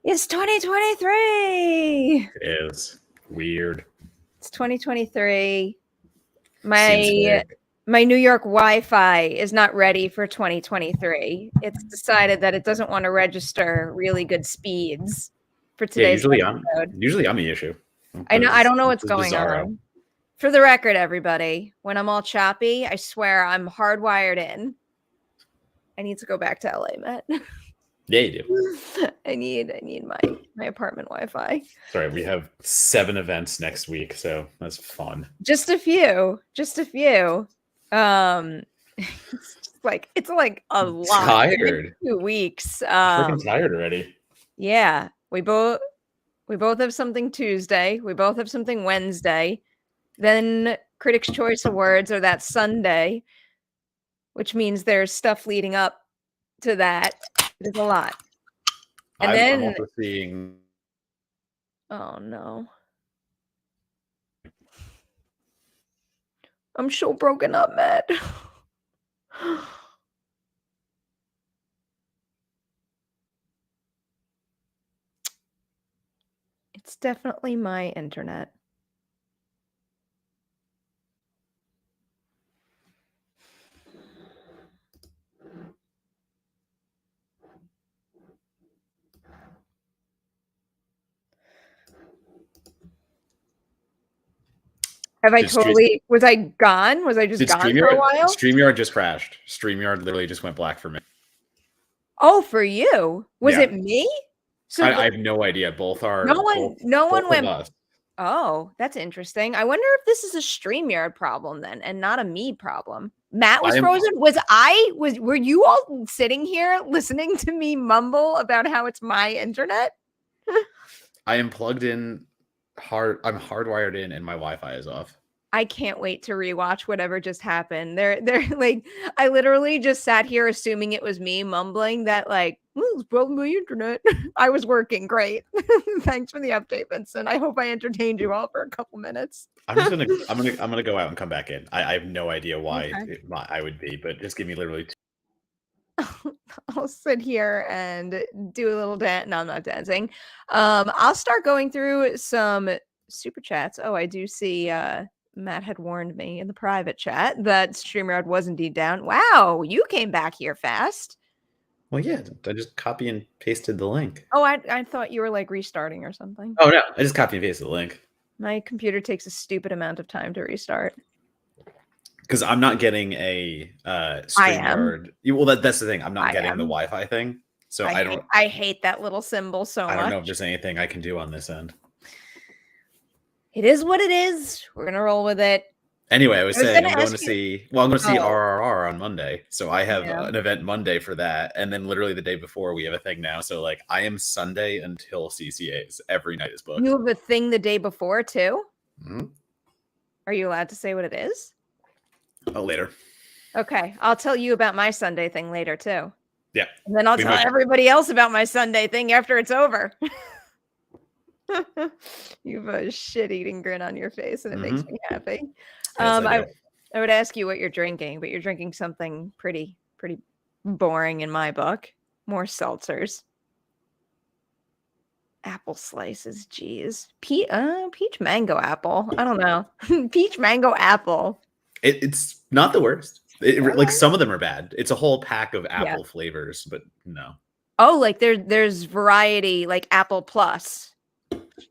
It's 2023. It is weird. It's 2023. My New York Wi-Fi is not ready for 2023. It's decided that it doesn't want to register really good speeds for today's episode. Usually I'm the issue. I know. I don't know what's going on. For the record, everybody, when I'm all choppy, I swear I'm hardwired in. I need to go back to LA, Matt. Yeah, you do. I need my apartment Wi-Fi. Sorry, we have 7 events next week, so that's fun. Just a few. It's like a lot. Tired. 2 weeks. Freaking tired already. Yeah, we both have something Tuesday. We both have something Wednesday. Then Critics' Choice Awards are that Sunday, which means there's stuff leading up to that. There's a lot. And then I'm also seeing. Oh no. I'm so broken up, Matt. It's definitely my internet. Was I gone? Was I just gone for a while? StreamYard just crashed. StreamYard literally just went black for me. Oh, for you? Was it me? So I have no idea. Both are. No one went. Us. Oh, that's interesting. I wonder if this is a StreamYard problem then, and not a me problem. Matt was frozen. Were you all sitting here listening to me mumble about how it's my internet? I am plugged in. I'm hardwired in, and my Wi-Fi is off. I can't wait to rewatch whatever just happened. They're like, I literally just sat here assuming it was me mumbling that like, it's probably my internet. I was working great. Thanks for the update, Vincent. I hope I entertained you all for a couple minutes. I'm gonna go out and come back in. I have no idea why I would be, but just give me literally. I'll sit here and do a little dance. No, I'm not dancing. I'll start going through some super chats. Oh, I do see Matt had warned me in the private chat that StreamYard was indeed down. Wow, you came back here fast. Well, yeah, I just copy and pasted the link. Oh, I thought you were like restarting or something. Oh no, I just copy and pasted the link. My computer takes a stupid amount of time to restart. Because I'm not getting a StreamYard. Well, that's the thing. I'm not getting the Wi-Fi thing, so I hate that little symbol so much. I don't know if there's anything I can do on this end. It is what it is. We're gonna roll with it. Anyway, I was saying I'm going to see RRR on Monday, so I have an event Monday for that, and then literally the day before we have a thing now. So like I am Sunday until CCAs. Every night is booked. You have a thing the day before too. Mm-hmm. Are you allowed to say what it is? Oh, later. Okay, I'll tell you about my Sunday thing later too. Yeah, and then I'll tell everybody else about my Sunday thing after it's over. You have a shit-eating grin on your face, and it makes me happy. Yes, I would ask you what you're drinking, but you're drinking something pretty boring in my book. More seltzers. Apple slices, geez. Peach mango apple. I don't know. Peach mango apple. It's not the worst. Like some of them are bad. It's a whole pack of apple flavors, but no. Oh, like there's variety, like Apple Plus.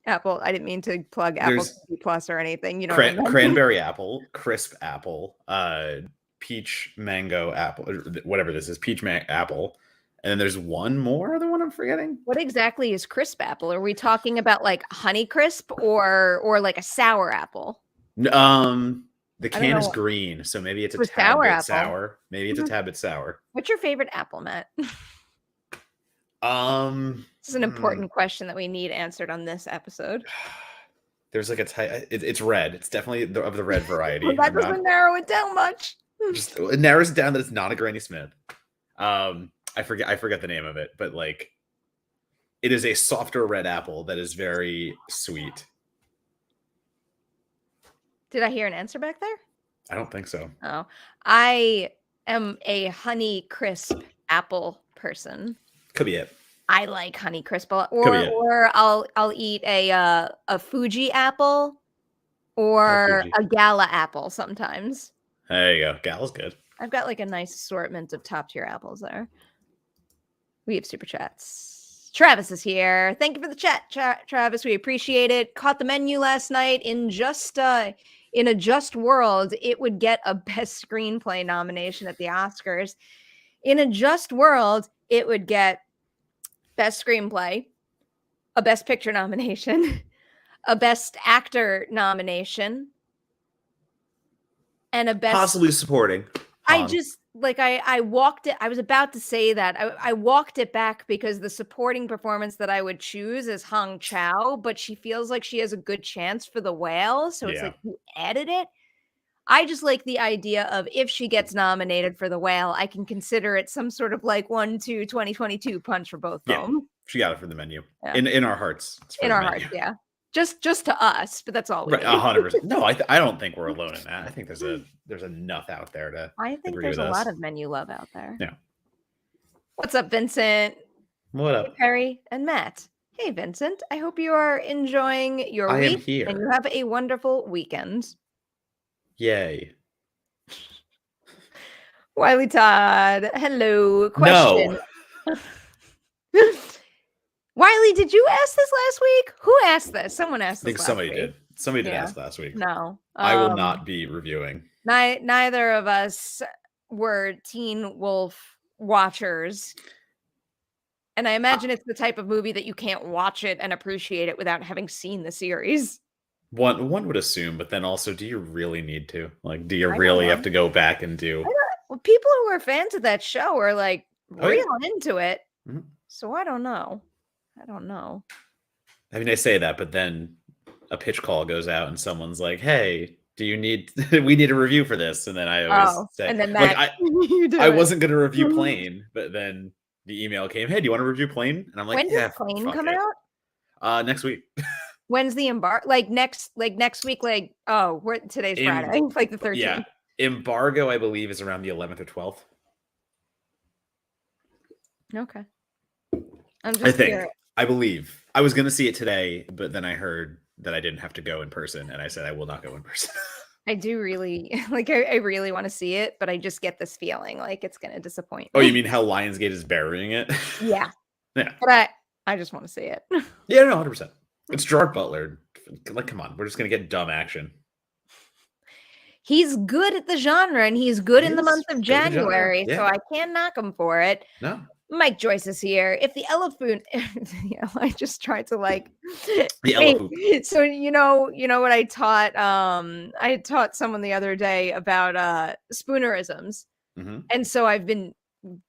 Apple. I didn't mean to plug Apple TV Plus or anything. You know, cranberry apple, crisp apple, peach mango apple, whatever this is, peach apple, and then there's one more. The one I'm forgetting. What exactly is crisp apple? Are we talking about like Honey Crisp or like a sour apple? The can is green, so maybe it's a tad bit sour. Maybe it's a tad bit sour. What's your favorite apple, Matt? This is an important question that we need answered on this episode. There's like it's red. It's definitely of the red variety. Well, that doesn't narrow it down much. It narrows it down that it's not a Granny Smith. I forget the name of it, but like it is a softer red apple that is very sweet. Did I hear an answer back there? I don't think so. Oh, I am a Honey Crisp apple person. Could be it. I like Honey Crisp a lot. Or I'll eat a Fuji apple or a Gala apple sometimes. There you go. Gala's good. I've got like a nice assortment of top tier apples there. We have super chats. Travis is here. Thank you for the chat, Travis. We appreciate it. Caught the menu last night in a just world, it would get a best screenplay nomination at the Oscars. In a just world, it would get best screenplay, a best picture nomination, a best actor nomination, and a best possibly supporting. I just like I walked it. I was about to say that I walked it back because the supporting performance that I would choose is Hong Chow, but she feels like she has a good chance for The Whale. So it's like you added it. I just like the idea of if she gets nominated for The Whale, I can consider it some sort of like 1-2 2022 punch for both of them. She got it for the menu. Yeah. In our hearts. In our hearts, yeah. Just to us, but that's all. Right, 100%. No, I don't think we're alone in that. I think there's enough out there to. I think there's a lot of menu love out there. Yeah. What's up, Vincent? What up, hey, Perry and Matt? Hey, Vincent. I hope you are enjoying your week. I am here. And you have a wonderful weekend. Yay. Wiley Todd. Hello. Question. No. Wiley, did you ask this last week? Who asked this? Someone asked this. I think somebody did. Somebody did ask last week. No. I will not be reviewing. Neither of us were Teen Wolf watchers. And I imagine it's the type of movie that you can't watch it and appreciate it without having seen the series. One would assume, but then also, do you really need to? Like, do you really have to go back and do? Well, people who are fans of that show are like real into it. Mm-hmm. So I don't know. I mean, I say that, but then a pitch call goes out and someone's like, "Hey, we need a review for this." And then I always say, and then like, I wasn't going to review Plane, but then the email came, "Hey, do you want to review Plane?" And I'm like, when does Plane come out? Next week. When's the embargo? Like next week? Like today's Friday, like the 13th. Yeah, embargo I believe is around the 11th or 12th. Okay. I believe I was going to see it today, but then I heard that I didn't have to go in person, and I said I will not go in person. I do really like. I really want to see it, but I just get this feeling like it's going to disappoint me. Oh, you mean how Lionsgate is burying it? Yeah. Yeah. But I just want to see it. Yeah, no, 100%. It's Gerard Butler. Like, come on, we're just going to get dumb action. He's good at the genre, and he's good in the month of January, so I can't knock him for it. No. Mike Joyce is here. If the elephant, I just tried to like the elephant. So you know what I taught. I taught someone the other day about spoonerisms, and so I've been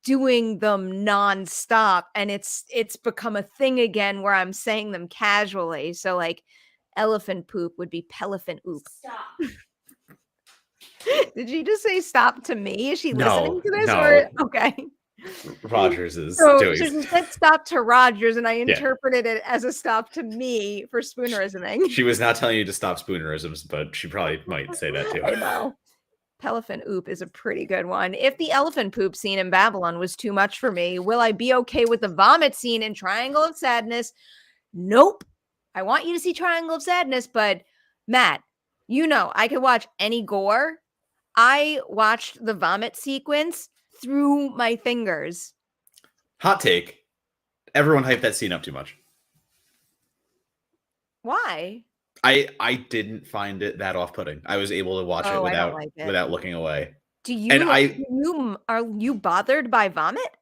doing them nonstop, and it's become a thing again where I'm saying them casually. So like, elephant poop would be pelephant oop. Stop. Did she just say stop to me? Is she listening to this? No. Or okay. Rogers is doing she said stop to Rogers, and I interpreted it as a stop to me for spoonerisming. She was not telling you to stop spoonerisms, but she probably might say that too. I know. Pelephant oop is a pretty good one. If the elephant poop scene in Babylon was too much for me, will I be okay with the vomit scene in Triangle of Sadness? Nope. I want you to see Triangle of Sadness, but Matt, I could watch any gore. I watched the vomit sequence through my fingers. Hot take. Everyone hyped that scene up too much. Why? I didn't find it that off-putting. I was able to watch it without looking away. Are you bothered by vomit?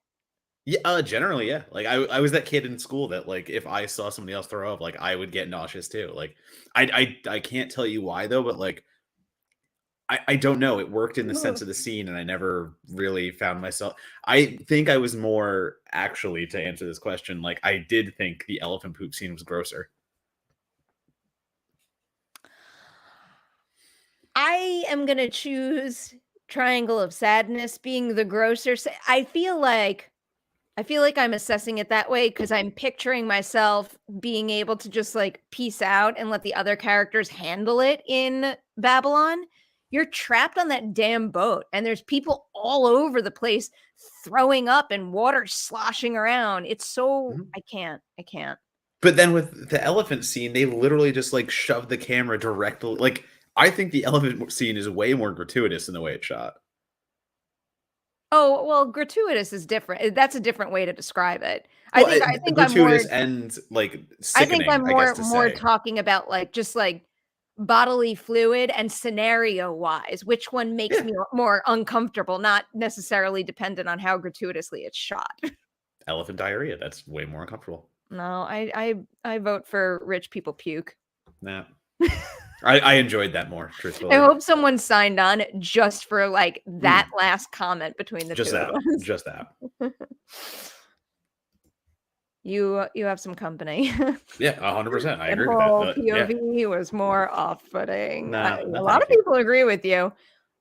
Yeah, generally, yeah. Like I was that kid in school that like if I saw somebody else throw up, like I would get nauseous too. Like I can't tell you why though, but like I don't know. It worked in the sense of the scene, and I never really found myself. I think I was more actually, to answer this question, like I did think the elephant poop scene was grosser. I am going to choose Triangle of Sadness being the grosser. I feel like I feel like I'm assessing it that way because I'm picturing myself being able to just like peace out and let the other characters handle it in Babylon. You're trapped on that damn boat, and there's people all over the place throwing up and water sloshing around. It's so I can't. But then with the elephant scene, they literally just like shoved the camera directly. Like, I think the elephant scene is way more gratuitous in the way it's shot. Oh, well, gratuitous is different. That's a different way to describe it. Well, I think I'm more gratuitous and like I think sickening, I'm I guess more talking about like just like bodily fluid and scenario wise, which one makes me more uncomfortable, not necessarily dependent on how gratuitously it's shot. Elephant diarrhea, that's way more uncomfortable. No, I vote for rich people puke. Nah. I enjoyed that more, truthfully. I hope someone signed on just for like that last comment between the two of us. Just that. You have some company. Yeah, 100%. I agree with that. that. POV was more off-putting. Nah, a lot of people agree with you.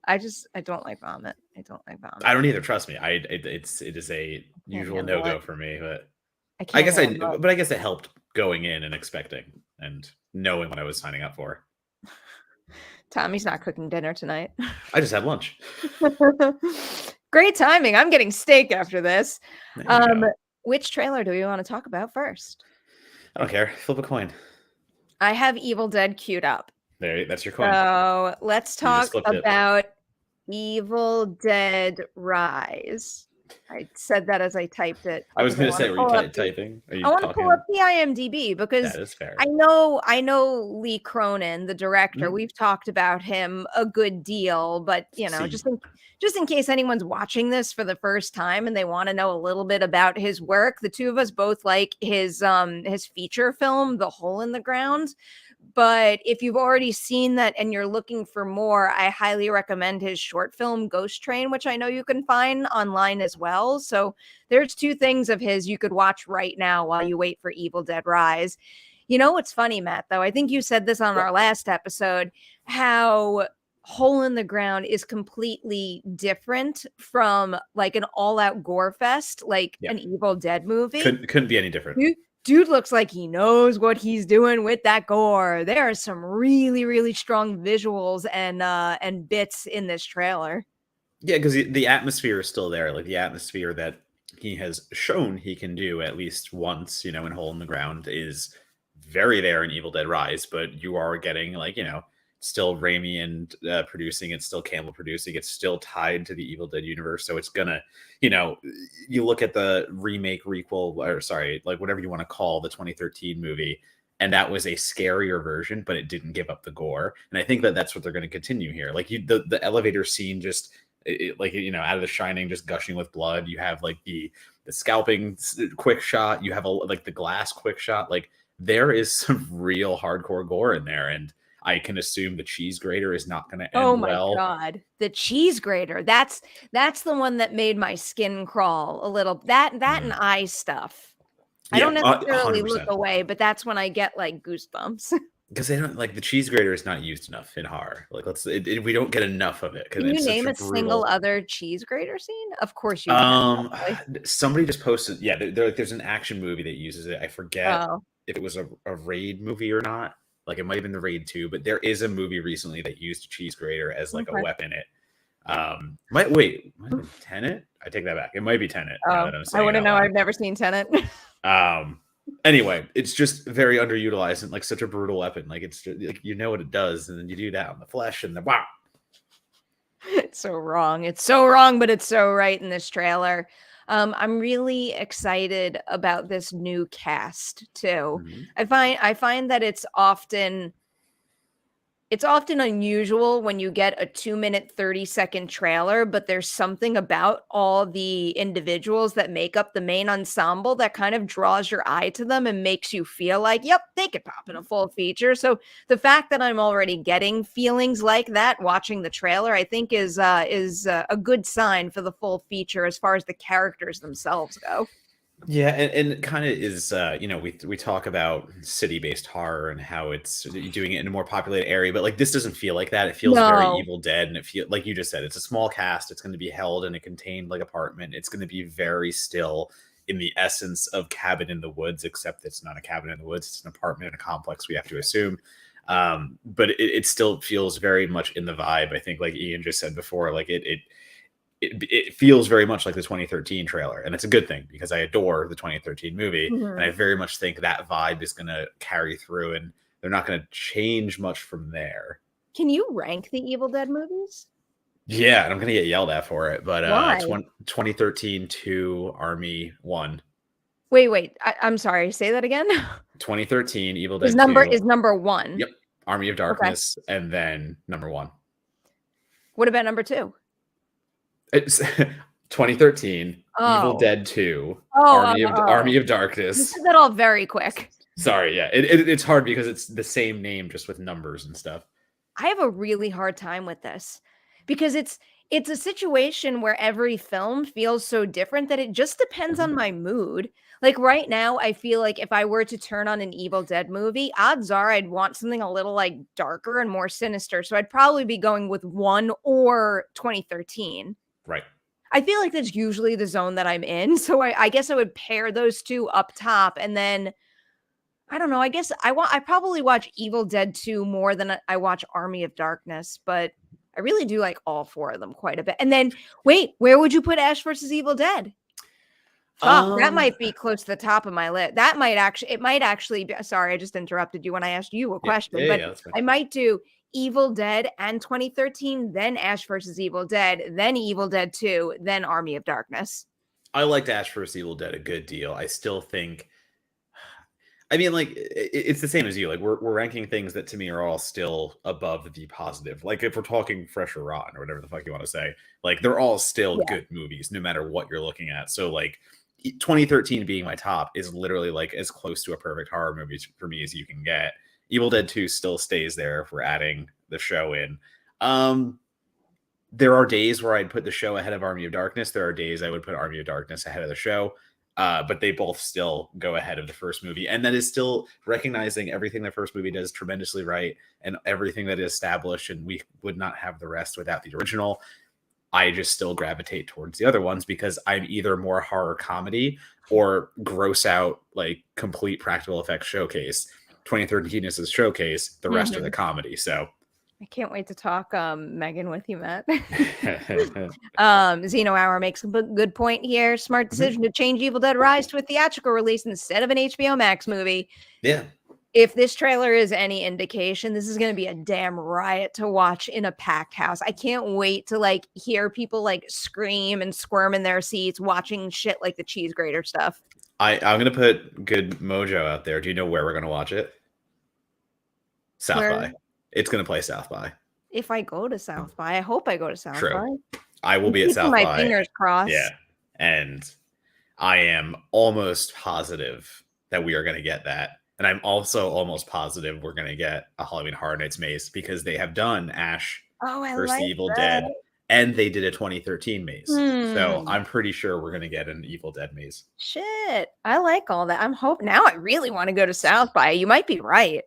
I don't like vomit. I don't like vomit. I don't either. Trust me. It is a usual no-go for me, but I guess it helped going in and expecting and knowing what I was signing up for. Tommy's not cooking dinner tonight. I just had lunch. Great timing. I'm getting steak after this. Which trailer do we want to talk about first? I don't care. Flip a coin. I have Evil Dead queued up. That's your coin. So let's talk about Evil Dead Rise. I said that as I typed it. I was going to say, were you typing? I want to pull up the IMDb because that is fair. I know Lee Cronin, the director. We've talked about him a good deal, but you know, just in case anyone's watching this for the first time and they want to know a little bit about his work, the two of us both like his feature film, The Hole in the Ground. But if you've already seen that and you're looking for more, I highly recommend his short film Ghost Train, which I know you can find online as well. So there's two things of his you could watch right now while you wait for Evil Dead Rise. You know what's funny, Matt, though? I think you said this on our last episode, how Hole in the Ground is completely different from like an all-out gore fest, like an Evil Dead movie. Couldn't be any different. Dude looks like he knows what he's doing with that gore. There are some really, really strong visuals and bits in this trailer. Yeah, because the atmosphere is still there. Like the atmosphere that he has shown he can do at least once, you know, in Hole in the Ground is very there in Evil Dead Rise. But you are getting like, you know, still Raimi and producing it, still Campbell producing, it's still tied to the Evil Dead universe. So it's gonna, you know, you look at the remake, requel, or sorry, like whatever you want to call the 2013 movie, and that was a scarier version, but it didn't give up the gore. And I think that that's what they're going to continue here. Like the elevator scene, just like, you know, out of The Shining, just gushing with blood. You have like the scalping quick shot. You have like the glass quick shot. Like there is some real hardcore gore in there, and I can assume the cheese grater is not going to end well. Oh my God. The cheese grater. That's the one that made my skin crawl a little. That and eye stuff. I don't necessarily 100%. Look away, but that's when I get like goosebumps. Because they don't like the cheese grater is not used enough in horror. Like we don't get enough of it. Can you name a single other cheese grater scene? Of course you can. Somebody just posted. Yeah, there's an action movie that uses it. I forget if it was a Raid movie or not. Like it might have been the Raid 2, but there is a movie recently that used a cheese grater as like a weapon. Might have been Tenet? I take that back. It might be Tenet. I wouldn't know. I've never seen Tenet. Anyway, it's just very underutilized and like such a brutal weapon. Like it's just, like, you know what it does, and then you do that on the flesh, and then wow. It's so wrong. It's so wrong, but it's so right in this trailer. I'm really excited about this new cast too. I find that it's often unusual when you get a 2-minute, 30-second trailer, but there's something about all the individuals that make up the main ensemble that kind of draws your eye to them and makes you feel like, yep, they could pop in a full feature. So the fact that I'm already getting feelings like that watching the trailer, I think is a good sign for the full feature as far as the characters themselves go. Yeah, and it kind of is, you know, we talk about city-based horror and how it's doing it in a more populated area, but like this doesn't feel like that. It feels very Evil Dead, and it feels like you just said, it's a small cast. It's going to be held in a contained like apartment. It's going to be very still. in the essence of Cabin in the Woods, except it's not a cabin in the woods. It's an apartment in a complex, we have to assume. But it still feels very much in the vibe. I think, like Ian just said before, like it feels very much like the 2013 trailer, and it's a good thing because I adore the 2013 movie, and I very much think that vibe is going to carry through, and they're not going to change much from there. Can you rank the Evil Dead movies? Yeah, and I'm going to get yelled at for it, but Why? 2013 to Army 1. Wait. I'm sorry. Say that again. 2013 Evil Dead is number 1. Yep. Army of Darkness, okay. And then number 1. What about number 2? It's 2013 Evil Dead 2, Army of Darkness. You said that all very quick. Sorry, yeah. It's hard because it's the same name just with numbers and stuff. I have a really hard time with this because it's a situation where every film feels so different that it just depends on my mood. Like right now, I feel like if I were to turn on an Evil Dead movie, odds are I'd want something a little like darker and more sinister. So I'd probably be going with 1 or 2013. Right. I feel like that's usually the zone that I'm in. So I guess I would pair those two up top, and then I don't know. I guess I probably watch Evil Dead 2 more than I watch Army of Darkness, but I really do like all 4 of them quite a bit. And then wait, where would you put Ash versus Evil Dead? That might be close to the top of my list. It might actually be, sorry, I just interrupted you when I asked you a question, but I might do Evil Dead and 2013, then Ash versus Evil Dead, then Evil Dead 2, then Army of Darkness. I liked Ash versus Evil Dead a good deal. I still think, I mean, like, it's the same as you. Like, we're ranking things that to me are all still above the positive. Like, if we're talking fresh or rotten or whatever the fuck you want to say, like, they're all still good movies, no matter what you're looking at. So, like, 2013 being my top is literally like as close to a perfect horror movie for me as you can get. Evil Dead 2 still stays there if we're adding the show in. There are days where I'd put the show ahead of Army of Darkness. There are days I would put Army of Darkness ahead of the show. But they both still go ahead of the first movie. And that is still recognizing everything the first movie does tremendously right and everything that is established, and we would not have the rest without the original. I just still gravitate towards the other ones because I'm either more horror comedy or gross out, like, complete practical effects showcase. 2013 is a showcase, the rest of the comedy. So I can't wait to talk M3GAN with you, Matt. Zeno Hour makes a good point here. Smart decision to change Evil Dead Rise to a theatrical release instead of an HBO Max movie. Yeah. If this trailer is any indication, this is going to be a damn riot to watch in a packed house. I can't wait to like hear people like scream and squirm in their seats watching shit like the cheese grater stuff. I'm going to put good mojo out there. Do you know where we're going to watch it? South by. It's going to play South by. If I go to South by, I hope I go to South by. I will be at South by. My fingers crossed. Yeah. And I am almost positive that we are going to get that. And I'm also almost positive we're going to get a Halloween Horror Nights maze because they have done Ash versus Evil Dead, and they did a 2013 maze. So I'm pretty sure we're going to get an Evil Dead maze. Shit. I like all that. I'm hoping now I really want to go to South by. You might be right.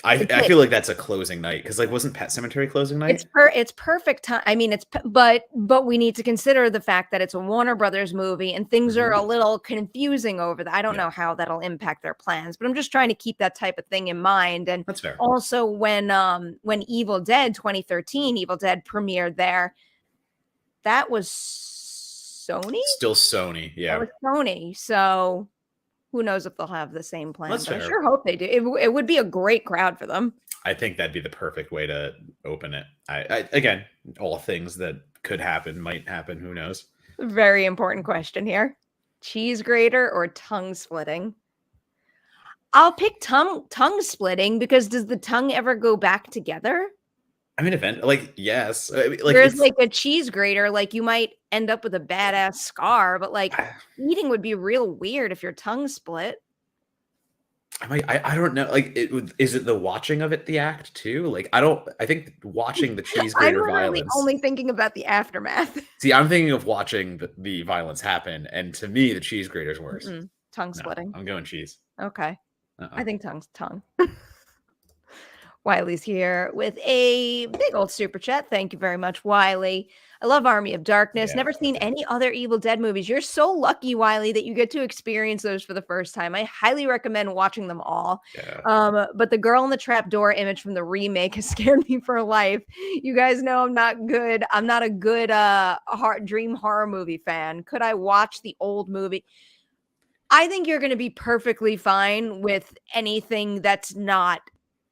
I feel like that's a closing night because, like, wasn't Pet Sematary closing night? It's perfect time. I mean, but we need to consider the fact that it's a Warner Brothers movie and things are a little confusing over that. I don't know how that'll impact their plans, but I'm just trying to keep that type of thing in mind. And that's fair. Also, when Evil Dead 2013, Evil Dead premiered there, that was Sony. Still Sony, yeah. That was Sony, so. Who knows if they'll have the same plans? I sure hope they do. It would be a great crowd for them. I think that'd be the perfect way to open it. I again, all things that could happen might happen. Who knows? Very important question here. Cheese grater or tongue splitting? I'll pick tongue splitting because does the tongue ever go back together? I mean, yes. There's like a cheese grater, like you might end up with a badass scar, but like eating would be real weird if your tongue split. I don't know. Like, is it the watching of it the act too? Like, I think watching the cheese grater violence. I'm only thinking about the aftermath. See, I'm thinking of watching the violence happen, and to me, the cheese grater's worse. Tongue splitting. I'm going cheese. Okay. I think tongue. Wiley's here with a big old super chat. Thank you very much, Wiley. I love Army of Darkness. Yeah, Never seen any other Evil Dead movies. You're so lucky, Wiley, that you get to experience those for the first time. I highly recommend watching them all. Yeah. But the girl in the trapdoor image from the remake has scared me for life. You guys know I'm not good. I'm not a good dream horror movie fan. Could I watch the old movie? I think you're going to be perfectly fine with anything that's not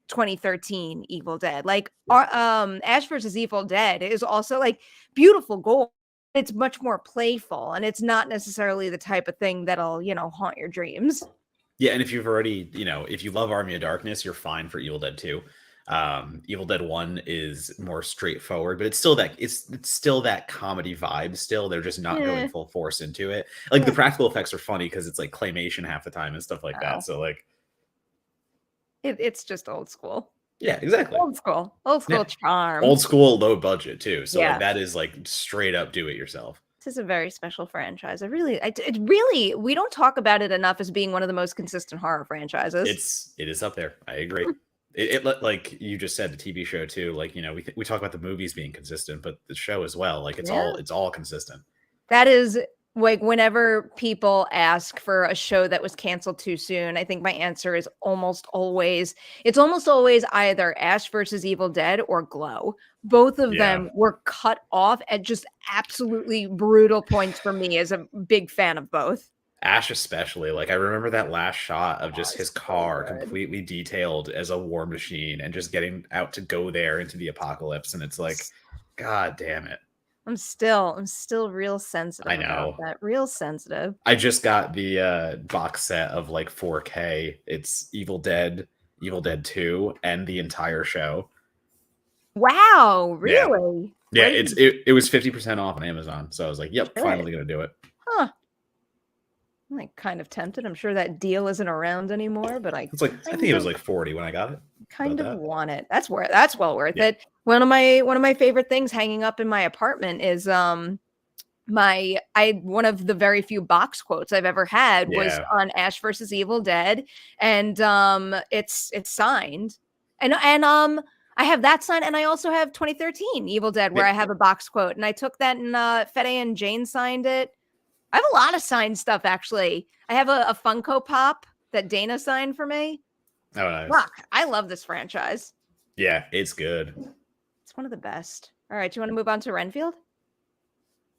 2013 Evil Dead. Like Ash versus Evil Dead is also like beautiful gore. It's much more playful, and it's not necessarily the type of thing that'll, haunt your dreams. Yeah, and if you've already, if you love Army of Darkness, you're fine for Evil Dead 2. Evil Dead 1 is more straightforward, but it's still that comedy vibe still. They're just not going full force into it. Like the practical effects are funny because it's like claymation half the time and stuff like that. So like it's just old school. Yeah, exactly. Old school charm. Old school, low budget too. So like that is like straight up do it yourself. This is a very special franchise. We don't talk about it enough as being one of the most consistent horror franchises. It is up there. I agree. It like you just said, the TV show too. Like, we talk about the movies being consistent, but the show as well. Like it's all consistent. That is like whenever people ask for a show that was canceled too soon, I think my answer is almost always either Ash versus Evil Dead or Glow. Both of them were cut off at just absolutely brutal points for me as a big fan of both. Ash especially, like I remember that last shot of just his car completely detailed as a war machine and just getting out to go there into the apocalypse, and it's like, God damn it. I'm still real sensitive. I know. About that. Real sensitive. I just got the box set of like 4K. It's Evil Dead 2, and the entire show. Wow, really? Yeah, it was 50% off on Amazon. So I was like, yep, finally gonna do it. Huh. I'm like kind of tempted. I'm sure that deal isn't around anymore, but I think it was like 40 when I got it. Kind of want it. That's well worth it. One of my favorite things hanging up in my apartment is one of the very few box quotes I've ever had was on Ash versus Evil Dead, and it's signed, and I have that signed, and I also have 2013 Evil Dead where I have a box quote, and I took that and Fede and Jane signed it. I have a lot of signed stuff, actually. I have a Funko Pop that Dana signed for me. Oh, nice. Fuck, I love this franchise. Yeah, it's good. It's one of the best. All right, do you want to move on to Renfield?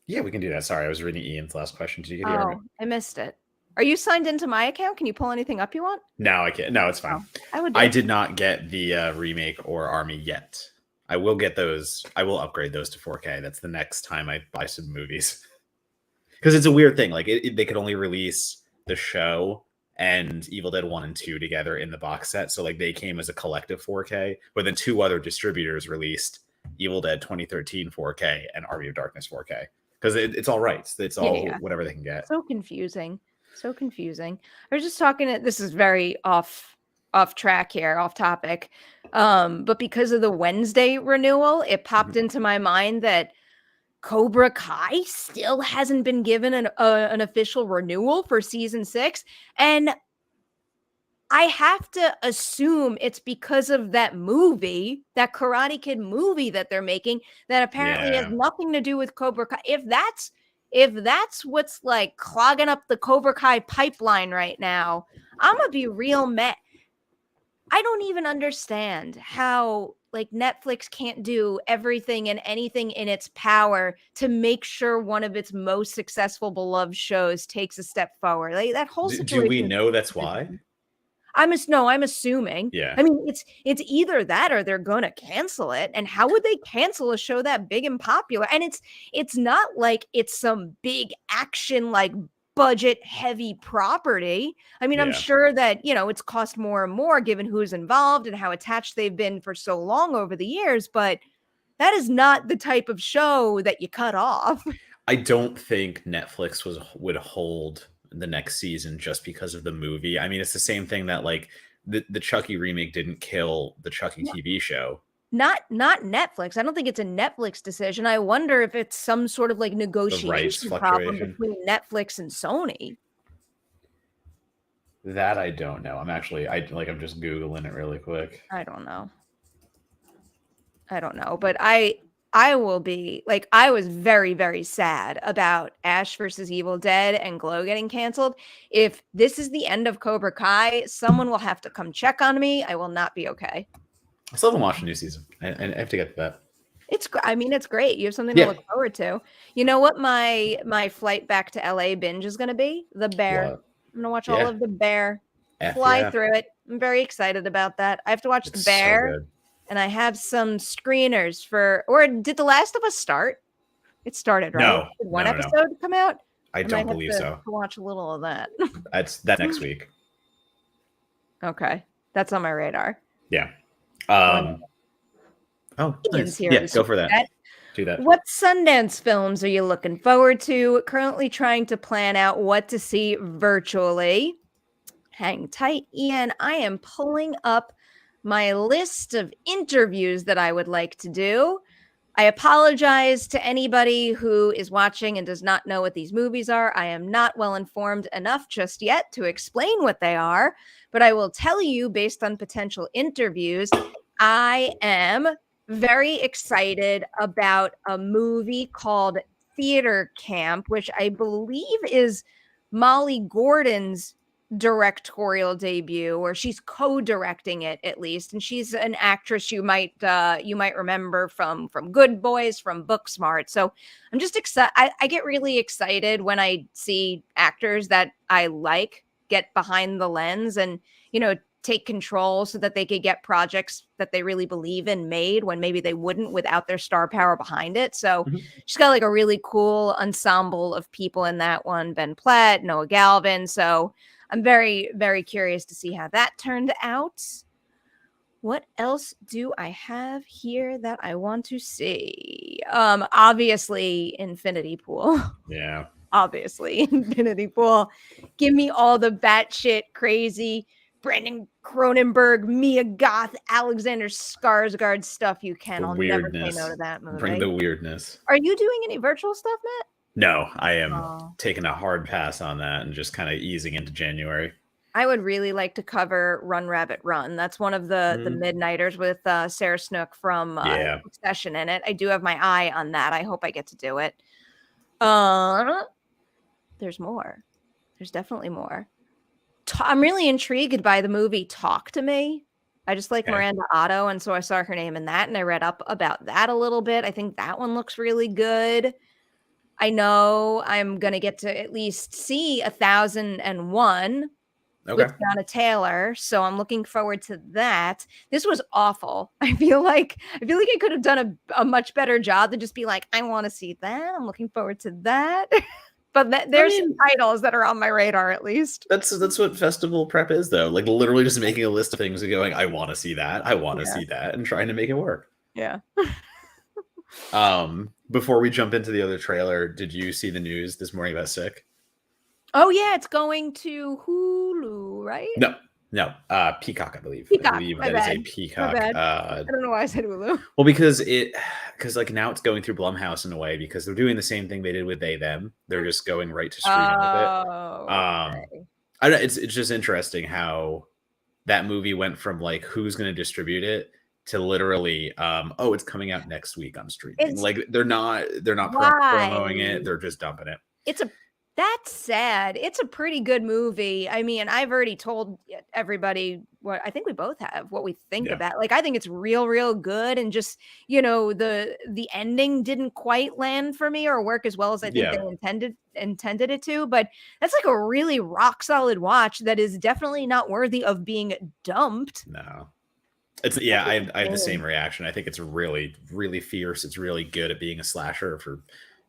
Yeah, we can do that. Sorry, I was reading Ian's last question. Did you get the I missed it. Are you signed into my account? Can you pull anything up you want? No, I can't. No, it's fine. I did not get the remake or Army yet. I will get those. I will upgrade those to 4K. That's the next time I buy some movies. Because it's a weird thing. Like they could only release the show and Evil Dead 1 and 2 together in the box set. So like they came as a collective 4K, but then two other distributors released Evil Dead 2013 4K and Army of Darkness 4K. Because it's all right. It's all whatever they can get. So confusing. I was just talking, this is very off track here, off topic. But because of the Wednesday renewal, it popped into my mind that Cobra Kai still hasn't been given an official renewal for season 6. And I have to assume it's because of that movie, that Karate Kid movie that they're making, that apparently has nothing to do with Cobra Kai. If that's what's like clogging up the Cobra Kai pipeline right now, I'm gonna be real mad. I don't even understand how like Netflix can't do everything and anything in its power to make sure one of its most successful beloved shows takes a step forward. Like that whole situation. Do we know that's why? I'm assuming. Yeah. I mean, it's either that or they're gonna cancel it. And how would they cancel a show that big and popular? And it's not like it's some big action like budget heavy property. I mean, I'm sure that, it's cost more and more given who's involved and how attached they've been for so long over the years, but that is not the type of show that you cut off. I don't think Netflix would hold the next season just because of the movie. I mean, it's the same thing that like the Chucky remake didn't kill the Chucky TV show. Not Netflix. I don't think it's a Netflix decision. I wonder if it's some sort of like negotiation problem between Netflix and Sony. That I don't know. I'm just Googling it really quick. I don't know. I don't know, but I will be like, I was very, very sad about Ash versus Evil Dead and Glow getting canceled. If this is the end of Cobra Kai, someone will have to come check on me. I will not be okay. I still haven't watched the new season. I have to get to that. I mean, it's great. You have something to look forward to. You know what my flight back to LA binge is going to be? The Bear. What? I'm going to watch all of The Bear. Fly through it. I'm very excited about that. I have to watch The Bear. So good. And I have some screeners or did The Last of Us start? It started, right? No. Did one episode come out? I don't believe so. To watch a little of that. That's that next week. Okay. That's on my radar. Yeah. Nice. Yeah, go for that. Do that. What Sundance films are you looking forward to? Currently trying to plan out what to see virtually. Hang tight, Ian. I am pulling up my list of interviews that I would like to do. I apologize to anybody who is watching and does not know what these movies are. I am not well informed enough just yet to explain what they are, but I will tell you based on potential interviews, I am very excited about a movie called Theater Camp, which I believe is Molly Gordon's directorial debut, or she's co-directing it at least, and she's an actress you might remember from Good Boys, from Booksmart. So I'm just excited. I get really excited when I see actors that I like get behind the lens and take control so that they could get projects that they really believe in made when maybe they wouldn't without their star power behind it. So she's got like a really cool ensemble of people in that one. Ben Platt, Noah Galvin. So I'm very, very curious to see how that turned out. What else do I have here that I want to see? Obviously, Infinity Pool. Yeah. Obviously, Infinity Pool. Give me all the batshit crazy Brandon Cronenberg, Mia Goth, Alexander Skarsgård stuff you can. I'll never say no to that movie. Bring the weirdness. Are you doing any virtual stuff, Matt? No, I am taking a hard pass on that and just kind of easing into January. I would really like to cover Run Rabbit Run. That's one of the Midnighters with Sarah Snook from Succession in it. I do have my eye on that. I hope I get to do it. There's more. There's definitely more. I'm really intrigued by the movie Talk to Me. I just like Miranda Otto, and so I saw her name in that, and I read up about that a little bit. I think that one looks really good. I know I'm going to get to at least see 1001 with Donna Taylor, so I'm looking forward to that. This was awful. I feel like I could have done a much better job than just be like, I want to see that. I'm looking forward to that. But there's some titles that are on my radar, at least. That's what festival prep is, though. Like literally just making a list of things and going, I want to see that. I want to see that, and trying to make it work. Yeah. Before we jump into the other trailer, did you see the news this morning about Sick? Oh yeah, it's going to Hulu, right? No, Peacock, I believe. Peacock. I believe that is a Peacock. I don't know why I said Hulu. Well, because like now it's going through Blumhouse in a way because they're doing the same thing they did with They Them. They're just going right to streaming with it. I don't. It's just interesting how that movie went from like who's going to distribute it to literally it's coming out next week on streaming. Like they're not promoting it, they're just dumping it. That's sad. It's a pretty good movie. I mean, I've already told everybody what I think we both have, what we think about. Like, I think it's real good. And just, the ending didn't quite land for me or work as well as I think they intended it to. But that's like a really rock solid watch that is definitely not worthy of being dumped. No. It's I have the same reaction. I think it's really, really fierce. It's really good at being a slasher for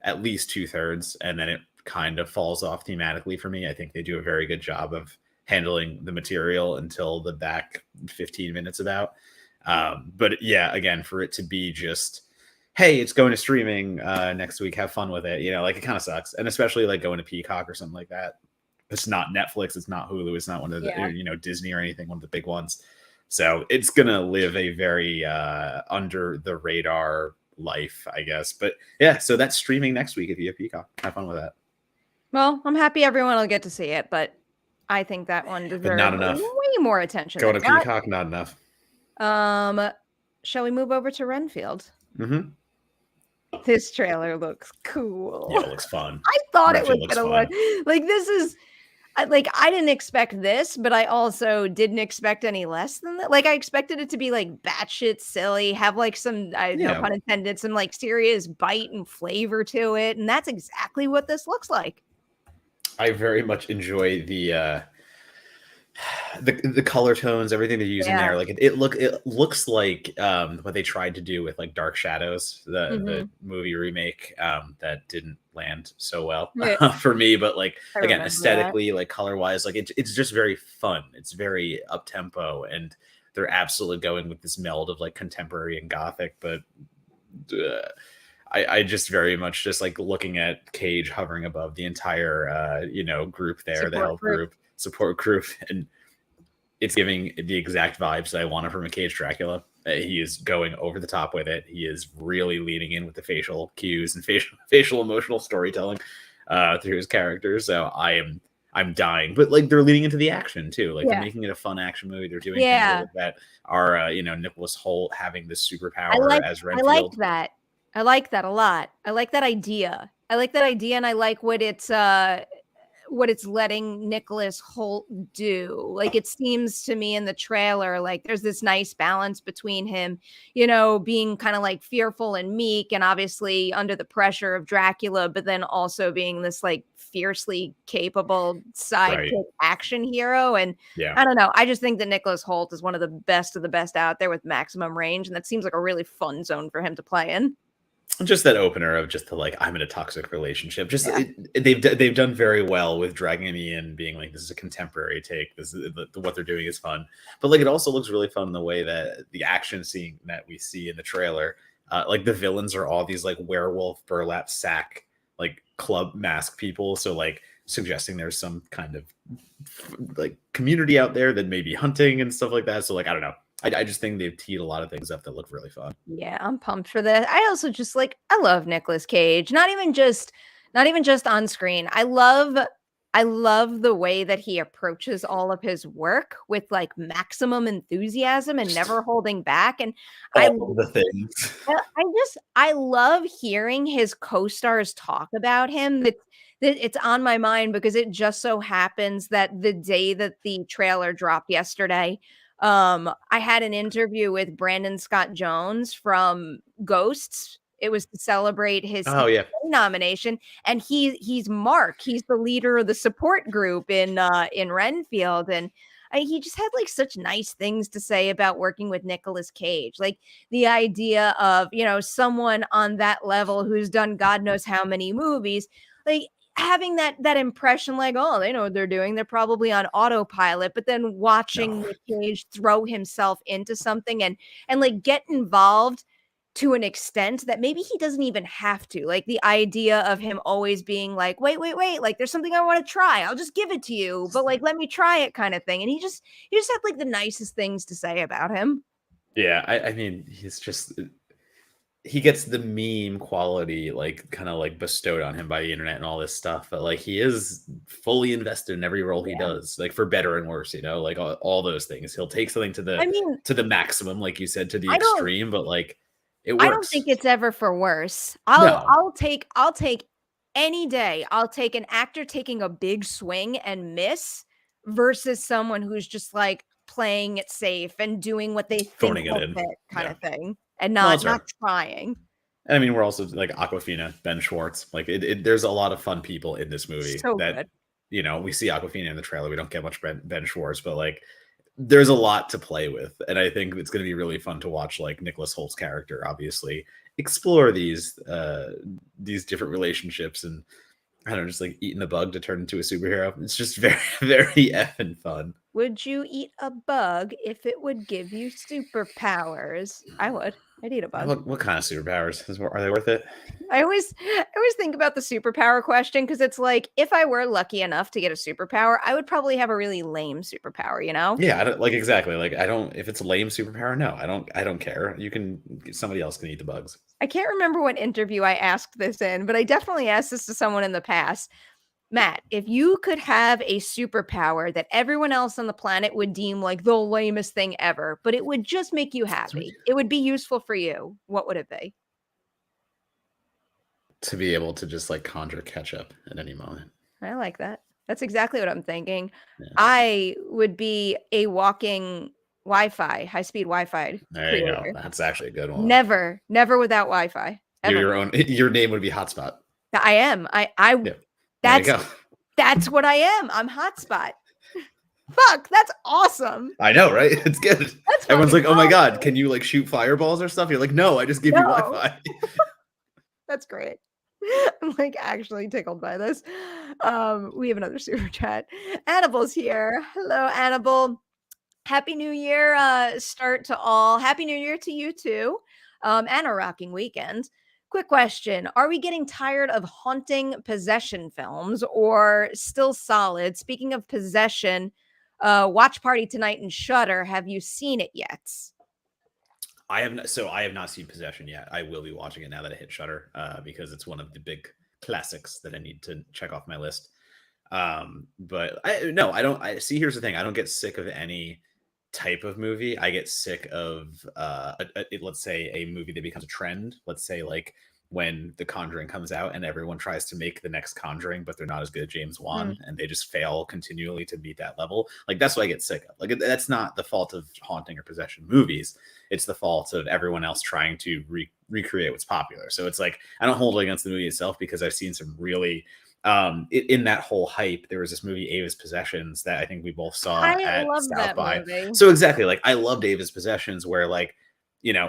at least 2/3, and then it kind of falls off thematically for me. I think they do a very good job of handling the material until the back 15 minutes about. But yeah, again, for it to be just, hey, it's going to streaming next week, have fun with it. Like it kind of sucks, and especially like going to Peacock or something like that. It's not Netflix, it's not Hulu, it's not one of the Disney or anything, one of the big ones. So it's gonna live a very under the radar life, I guess. But yeah, so that's streaming next week if you have Peacock. Have fun with that. Well, I'm happy everyone will get to see it, but I think that one deserves not enough. way more attention. Going to Peacock, not enough. shall we move over to Renfield? Mm-hmm. This trailer looks cool. Yeah, it looks fun. I thought Renfield it was gonna look like this is like I didn't expect this, but I also didn't expect any less than that. Like I expected it to be like batshit silly, have like some no pun intended, some like serious bite and flavor to it, and that's exactly what this looks like. I very much enjoy the color tones, everything they're using there. Like it looks like what they tried to do with like Dark Shadows, the movie remake that didn't land so well for me. But like again, aesthetically, like color wise, like it's just very fun. It's very up tempo, and they're absolutely going with this meld of like contemporary and gothic. But I just very much just like looking at Cage hovering above the entire group there, the help group, support group, and it's giving the exact vibes that I wanted from a Cage Dracula. He is going over the top with it. He is really leaning in with the facial cues and facial emotional storytelling through his characters. So I'm dying, but like they're leaning into the action too. Like they're making it a fun action movie. They're doing things that are Nicholas Hoult having this superpower as Renfield. I like that. I like that a lot. I like that idea. And I like what it's letting Nicholas Hoult do. Like it seems to me in the trailer, like there's this nice balance between him, being kind of like fearful and meek and obviously under the pressure of Dracula, but then also being this like fiercely capable sidekick action hero. And I don't know. I just think that Nicholas Hoult is one of the best out there with maximum range. And that seems like a really fun zone for him to play in. Just that opener of just the like I'm in a toxic relationship. Just they've done very well with dragging me in, being like this is a contemporary take. This is what they're doing is fun, but like it also looks really fun in the way that the action scene that we see in the trailer, like the villains are all these like werewolf burlap sack like club mask people. So like suggesting there's some kind of like community out there that may be hunting and stuff like that. So like I don't know. I just think they've teed a lot of things up that look really fun. Yeah, I'm pumped for this. I also just I love Nicolas Cage. Not even just on screen. I love the way that he approaches all of his work with like maximum enthusiasm and never holding back. And all the things. I love hearing his co-stars talk about him. It's on my mind because it just so happens that the day that the trailer dropped yesterday, I had an interview with Brandon Scott Jones from Ghosts. It was to celebrate his nomination, and he's Mark. He's the leader of the support group in Renfield, and he just had like such nice things to say about working with Nicolas Cage. Like the idea of someone on that level who's done God knows how many movies, like having that impression like, oh, they know what they're doing. They're probably on autopilot, but then watching Nick Cage throw himself into something and like get involved to an extent that maybe he doesn't even have to. Like the idea of him always being like, wait, like there's something I want to try. I'll just give it to you, but like, let me try it kind of thing. And he just had like the nicest things to say about him. Yeah. I mean, he gets the meme quality, like kind of like bestowed on him by the internet and all this stuff. But like, he is fully invested in every role he does, like for better and worse, like all those things. He'll take something to the maximum, like you said, to the extreme, but like it works. I don't think it's ever for worse. I'll take any day. I'll take an actor taking a big swing and miss versus someone who's just like playing it safe and doing what they think will fit kind of thing. And not trying. And I mean, we're also like Awkwafina, Ben Schwartz. Like there's a lot of fun people in this movie that good. We see Awkwafina in the trailer. We don't get much Ben Schwartz, but like there's a lot to play with. And I think it's going to be really fun to watch like Nicholas Holt's character, obviously, explore these different relationships and I don't know, just like eating a bug to turn into a superhero. It's just very, very effing fun. Would you eat a bug if it would give you superpowers? I would. I'd eat a bug. What kind of superpowers? Are they worth it? I always think about the superpower question because it's like if I were lucky enough to get a superpower, I would probably have a really lame superpower, Yeah, I don't like exactly. Like I don't if it's a lame superpower, no, I don't care. Somebody else can eat the bugs. I can't remember what interview I asked this in, but I definitely asked this to someone in the past. Matt, if you could have a superpower that everyone else on the planet would deem like the lamest thing ever, but it would just make you happy, it would be useful for you, what would it be? To be able to just like conjure ketchup at any moment. I like that. That's exactly what I'm thinking. Yeah. I would be a walking Wi-Fi, high-speed Wi-Fi There you creator. go. That's actually a good one. Never without Wi-Fi. You're Ever. your name would be Hotspot. I am. Yeah. That's what I am. I'm Hotspot. Fuck, that's awesome. I know, right? It's good. That's Everyone's like, oh awesome. my God, can you like shoot fireballs or stuff? You're like, no, I just give you Wi-Fi. That's great. I'm like actually tickled by this. We have another super chat. Annabelle's here. Hello, Annabelle. Happy New Year start to all. Happy New Year to you too. And a rocking weekend. Quick question. Are we getting tired of haunting possession films or still solid? Speaking of possession, watch party tonight in Shudder. Have you seen it yet? I have not seen Possession yet. I will be watching it now that it hit Shudder because it's one of the big classics that I need to check off my list. But I don't see. Here's the thing: I don't get sick of any type of movie. I get sick of let's say a movie that becomes a trend. Let's say like when The Conjuring comes out and everyone tries to make the next Conjuring, but they're not as good as James Wan and they just fail continually to meet that level. Like that's what I get sick of. Like that's not the fault of haunting or possession movies. It's the fault of everyone else trying to recreate what's popular. So it's like, I don't hold it against the movie itself because I've seen some really, in that whole hype, there was this movie Ava's Possessions that I think we both saw at South by. So exactly, like I loved Ava's Possessions where like, you know,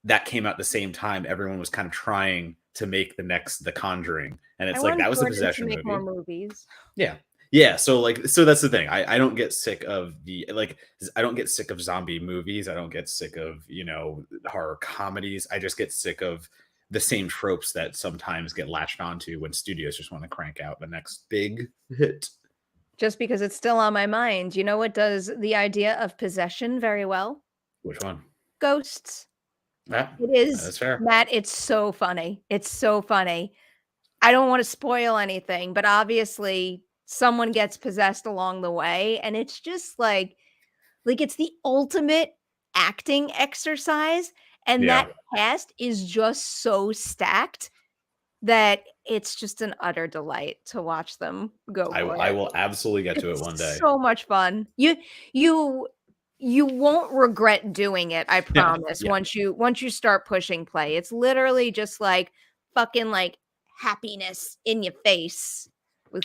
that came out at the same time. Everyone was kind of trying to make The Conjuring. And it's like, that was the Possession movie. More movies. Yeah. So that's the thing. I don't get sick of I don't get sick of zombie movies. I don't get sick of, horror comedies. I just get sick of the same tropes that sometimes get latched onto when studios just want to crank out the next big hit. Just because it's still on my mind. You know what does the idea of possession very well? Which one? Ghosts. Yeah, it is. That's fair. Matt, it's so funny. It's so funny. I don't want to spoil anything, but obviously someone gets possessed along the way. And it's just like it's the ultimate acting exercise. And that cast is just so stacked that it's just an utter delight to watch them go. I will absolutely get to it one day. So much fun. You won't regret doing it, I promise. Yeah. Once you start pushing play, it's literally just like fucking like happiness in your face.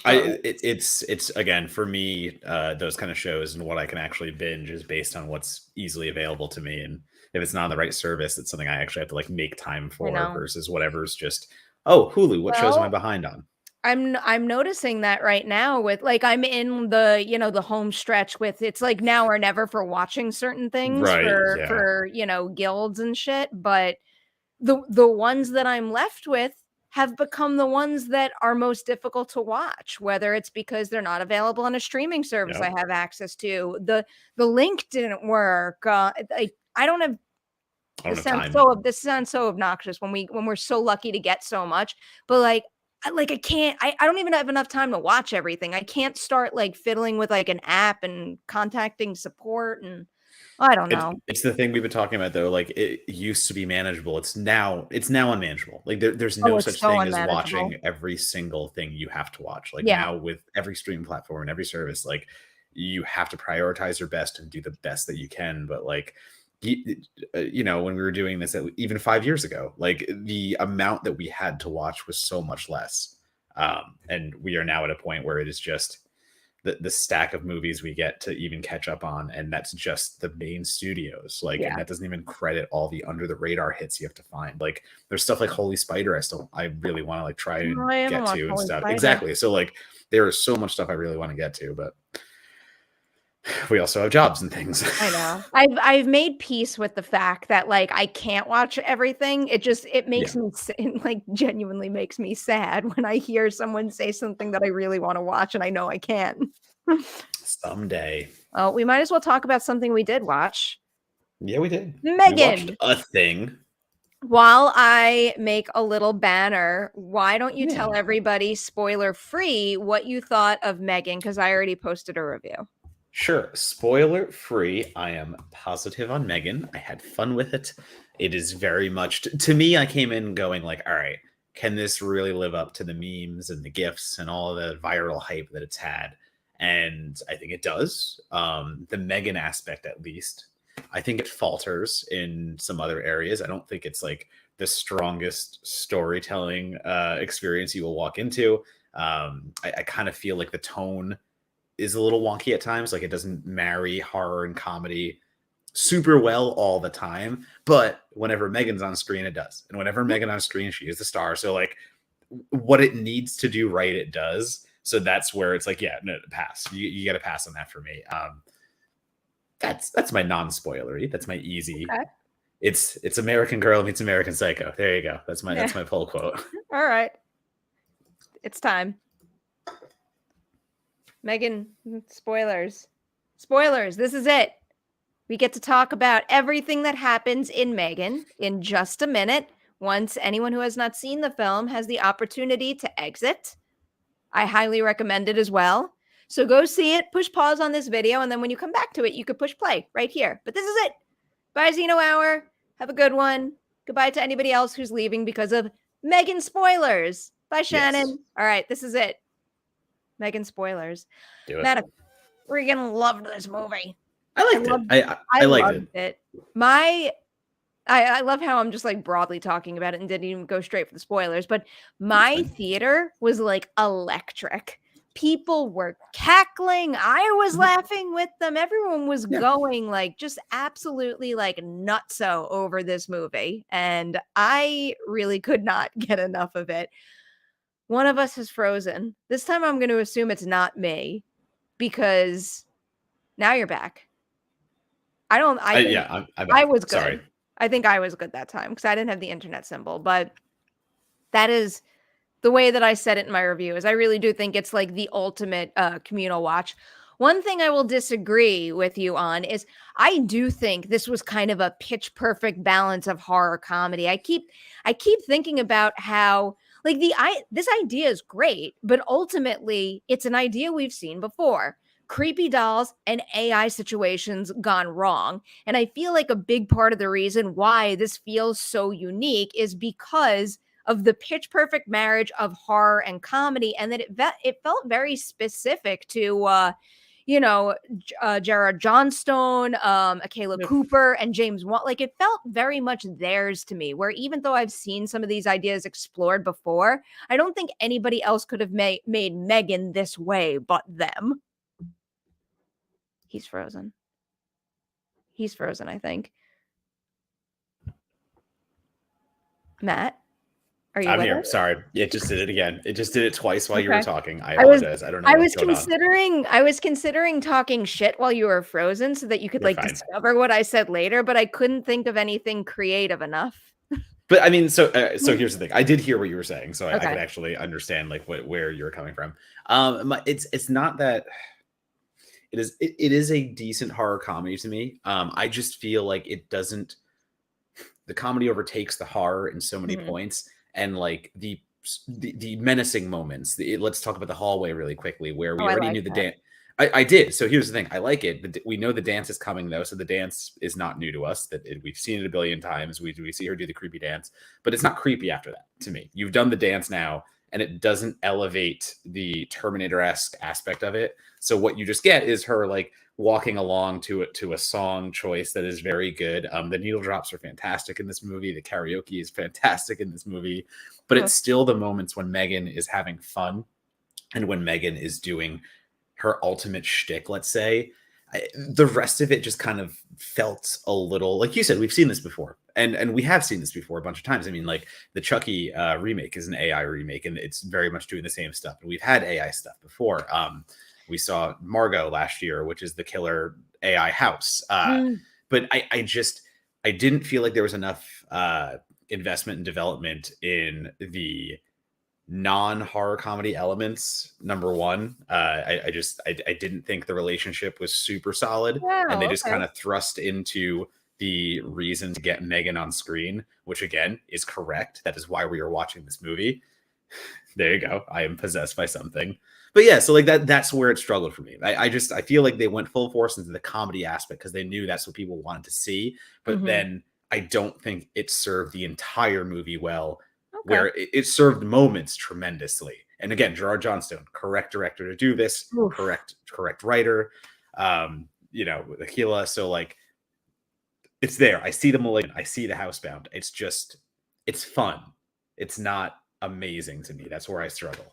It's again for me, those kind of shows and what I can actually binge is based on what's easily available to me. And if it's not on the right service, it's something I actually have to like make time for versus whatever's just, oh, Hulu, what shows am I behind on? I'm noticing that right now with like I'm in the the home stretch with it's like now or never for watching certain things for guilds and shit, but the ones that I'm left with have become the ones that are most difficult to watch, whether it's because they're not available on a streaming service I have access to. The link didn't work. I don't have this sounds so obnoxious when we're so lucky to get so much, but I can't, I don't even have enough time to watch everything. I can't start like fiddling with like an app and contacting support and I don't know. It's the thing we've been talking about though. Like it used to be manageable. It's now unmanageable. Like there's no such thing as watching every single thing you have to watch. Like now with every streaming platform and every service, like you have to prioritize your best and do the best that you can. But like, when we were doing this even 5 years ago, like the amount that we had to watch was so much less. And we are now at a point where it is just the stack of movies we get to even catch up on. And that's just the main studios. Like, and that doesn't even credit all the under the radar hits you have to find. Like there's stuff like Holy Spider. I really want to like try and get to and stuff. Exactly. So like there is so much stuff I really want to get to, but we also have jobs and things. I know. I've made peace with the fact that like I can't watch everything. It makes me like genuinely makes me sad when I hear someone say something that I really want to watch and I know I can. Someday. Oh, we might as well talk about something we did watch. Yeah, we did. M3GAN. We watched a thing. while I make a little banner, why don't you tell Yeah. everybody, spoiler free, what you thought of M3GAN? Because I already posted a review. Sure. Spoiler free. I am positive on M3GAN. I had fun with it. It is very much to me. I came in going like, all right, can this really live up to the memes and the gifs and all the viral hype that it's had? And I think it does. The M3GAN aspect, at least, I think it falters in some other areas. I don't think it's like the strongest storytelling experience you will walk into. I kind of feel like the tone is a little wonky at times. Like it doesn't marry horror and comedy super well all the time. But whenever M3GAN's on screen, it does. And whenever M3GAN on screen, she is the star. So like what it needs to do right, it does. So that's where it's like, yeah, no, pass. You got to pass on that for me. That's my non-spoilery. That's my easy. Okay. It's American Girl meets American Psycho. There you go. That's my pull quote. All right. It's time. M3GAN, spoilers. Spoilers. This is it. We get to talk about everything that happens in M3GAN in just a minute. Once anyone who has not seen the film has the opportunity to exit. I highly recommend it as well. So go see it, push pause on this video, and then when you come back to it, you could push play right here. But this is it. Bye, Xeno Hour. Have a good one. Goodbye to anybody else who's leaving because of M3GAN spoilers. Bye, Shannon. Yes. All right, this is it. M3GAN spoilers. Do it. Matt, freaking loved this movie. I liked it. I liked it. I love how I'm just like broadly talking about it and didn't even go straight for the spoilers, but my theater was like electric. People were cackling. I was laughing with them. Everyone was going like just absolutely like nutso over this movie. And I really could not get enough of it. One of us is frozen. This time I'm going to assume it's not me because now you're back. I was good. Sorry. I think I was good that time because I didn't have the internet symbol, but that is the way that I said it in my review is I really do think it's like the ultimate communal watch. One thing I will disagree with you on is I do think this was kind of a pitch perfect balance of horror comedy. I keep thinking about how like this idea is great, but ultimately it's an idea we've seen before. Creepy dolls and AI situations gone wrong. And I feel like a big part of the reason why this feels so unique is because of the pitch perfect marriage of horror and comedy, and that it felt very specific to Gerard Johnstone, Akela Cooper, and James Wan. Like it felt very much theirs to me, where even though I've seen some of these ideas explored before, I don't think anybody else could have made M3GAN this way but them. He's frozen. He's frozen, I think. Matt, are you? I'm here. Sorry, it just did it again. It just did it twice while you were talking. I apologize. I don't know. I was considering talking shit while you were frozen so that you could discover what I said later, but I couldn't think of anything creative enough. But I mean, so here's the thing. I did hear what you were saying, so I could actually understand like where you're coming from. It's not that. It is a decent horror comedy to me. I just feel like it doesn't. The comedy overtakes the horror in so many points, and like the menacing moments. Let's talk about the hallway really quickly, where we already knew the dance. I did. So here's the thing. I like it. We know the dance is coming though, so the dance is not new to us. We've seen it a billion times. We see her do the creepy dance, but it's not creepy after that to me. You've done the dance now, and it doesn't elevate the Terminator-esque aspect of it. So what you just get is her like walking along to a song choice that is very good. The needle drops are fantastic in this movie. The karaoke is fantastic in this movie, but it's still the moments when M3GAN is having fun and when M3GAN is doing her ultimate shtick, let's say. The rest of it just kind of felt a little, like you said, we've seen this before. And we have seen this before a bunch of times. I mean, like the Chucky remake is an AI remake, and it's very much doing the same stuff. And we've had AI stuff before. We saw Margot last year, which is the killer AI house. But I didn't feel like there was enough investment and development in the non-horror comedy elements. Number one, I didn't think the relationship was super solid, and they just kind of thrust into the reason to get M3GAN on screen, which again is correct. That is why we are watching this movie. There you go. I am possessed by something. But yeah, so like that's where it struggled for me. I feel like they went full force into the comedy aspect because they knew that's what people wanted to see. But then I don't think it served the entire movie well, where it served moments tremendously. And again, Gerard Johnstone, correct director to do this, correct writer, Aquila. So like, it's there. I see the Malignant. I see the Housebound. It's fun. It's not amazing to me. That's where I struggle.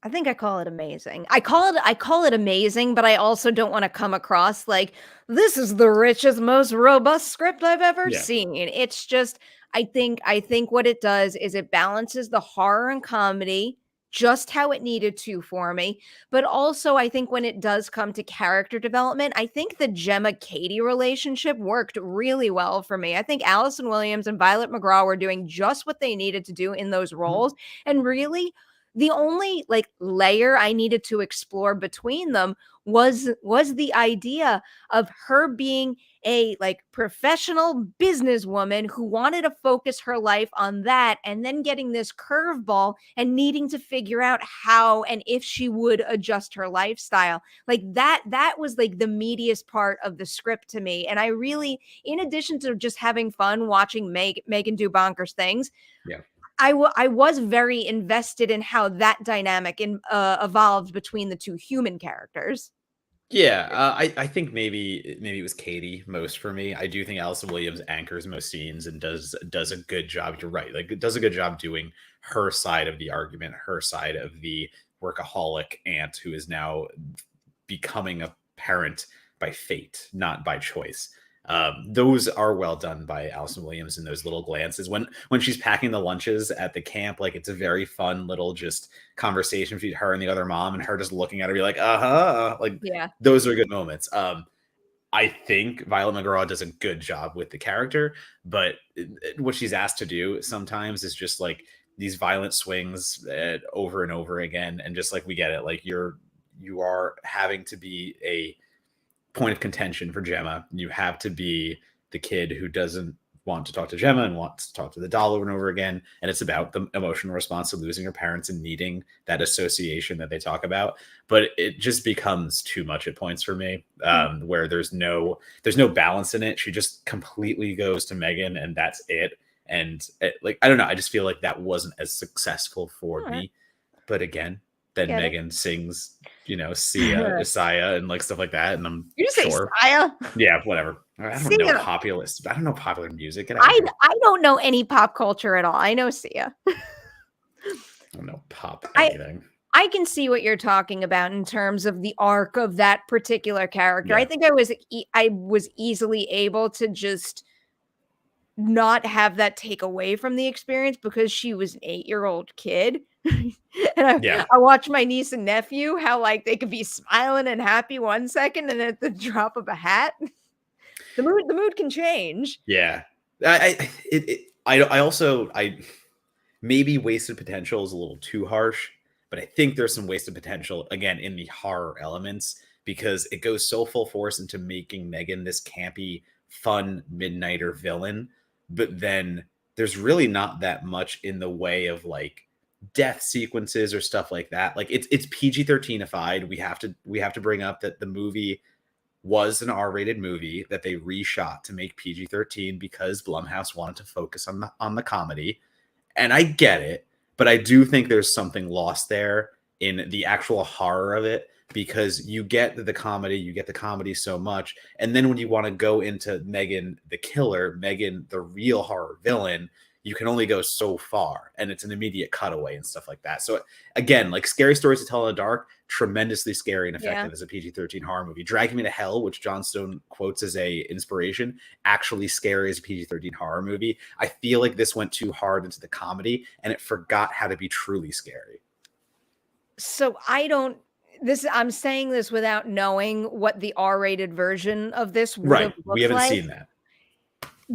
I think I call it amazing. I call it amazing, but I also don't want to come across like this is the richest, most robust script I've ever seen. It's just I think what it does is it balances the horror and comedy just how it needed to for me. But also I think when it does come to character development, I think the Gemma Katie relationship worked really well for me. I think Allison Williams and Violet McGraw were doing just what they needed to do in those roles. And really the only like layer I needed to explore between them was the idea of her being a like professional businesswoman who wanted to focus her life on that and then getting this curveball and needing to figure out how and if she would adjust her lifestyle. Like that was like the meatiest part of the script to me. And I really, in addition to just having fun watching M3GAN do bonkers things, I was very invested in how that dynamic evolved between the two human characters. Yeah, I think maybe it was Katie most for me. I do think Allison Williams anchors most scenes and does a good job. You're right, like it does a good job doing her side of the argument, her side of the workaholic aunt who is now becoming a parent by fate, not by choice. Those are well done by Allison Williams in those little glances when she's packing the lunches at the camp. Like it's a very fun little just conversation between her and the other mom, and her just looking at her be like, like those are good moments. I think Violet McGraw does a good job with the character, but what she's asked to do sometimes is just like these violent swings over and over again, and just like we get it, like you are having to be a point of contention for Gemma. You have to be the kid who doesn't want to talk to Gemma and wants to talk to the doll over and over again. And it's about the emotional response to losing her parents and needing that association that they talk about. But it just becomes too much at points for me, where there's no balance in it. She just completely goes to M3GAN and that's it. And I don't know. I just feel like that wasn't as successful for me. But again, then M3GAN sings, Sia, Isaiah, and like stuff like that. And I'm sure. Say Sia? Yeah, whatever. I don't know I don't know popular music. I don't know any pop culture at all. I know Sia. I don't know pop anything. I can see what you're talking about in terms of the arc of that particular character. I think I was easily able to just not have that take away from the experience because she was an 8-year-old kid. And I watch my niece and nephew, how like they could be smiling and happy one second and at the drop of a hat, the mood can change. Yeah. I maybe wasted potential is a little too harsh, but I think there's some wasted potential again in the horror elements because it goes so full force into making M3GAN this campy, fun midnighter villain. But then there's really not that much in the way of like death sequences or stuff like that. Like it's PG-13ified. We have to bring up that the movie was an R-rated movie that they reshot to make PG-13 because Blumhouse wanted to focus on the comedy. And I get it, but I do think there's something lost there in the actual horror of it because you get the comedy so much. And then when you want to go into M3GAN the killer, M3GAN the real horror villain, you can only go so far and it's an immediate cutaway and stuff like that. So again, like Scary Stories to Tell in the Dark, tremendously scary and effective as a PG-13 horror movie. Dragging Me to Hell, which Johnstone quotes as a inspiration, actually scary as a PG-13 horror movie. I feel like this went too hard into the comedy and it forgot how to be truly scary. So I'm saying this without knowing what the R-rated version of this would have looked We haven't like. seen that.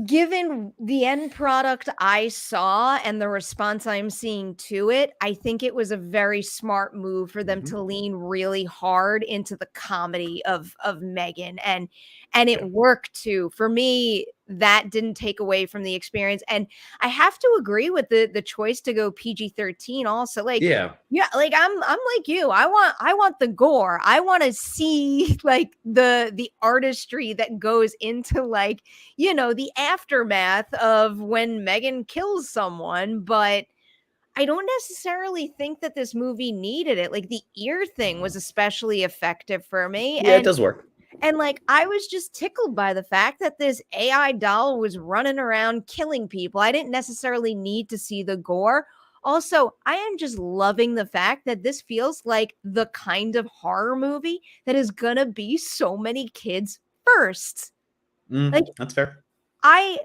given the end product I saw and the response I'm seeing to it, I think it was a very smart move for them to lean really hard into the comedy of M3GAN, and it worked too. For me, that didn't take away from the experience, and I have to agree with the choice to go PG-13 also. Like, yeah, like I'm like you. I want the gore. I want to see like the artistry that goes into, like, you know, the aftermath of when M3GAN kills someone, but I don't necessarily think that this movie needed it. Like, the ear thing was especially effective for me. Yeah, it does work. And like, I was just tickled by the fact that this AI doll was running around killing people. I didn't necessarily need to see the gore. Also, I am just loving the fact that this feels like the kind of horror movie that is gonna be so many kids' firsts. Like, that's fair. I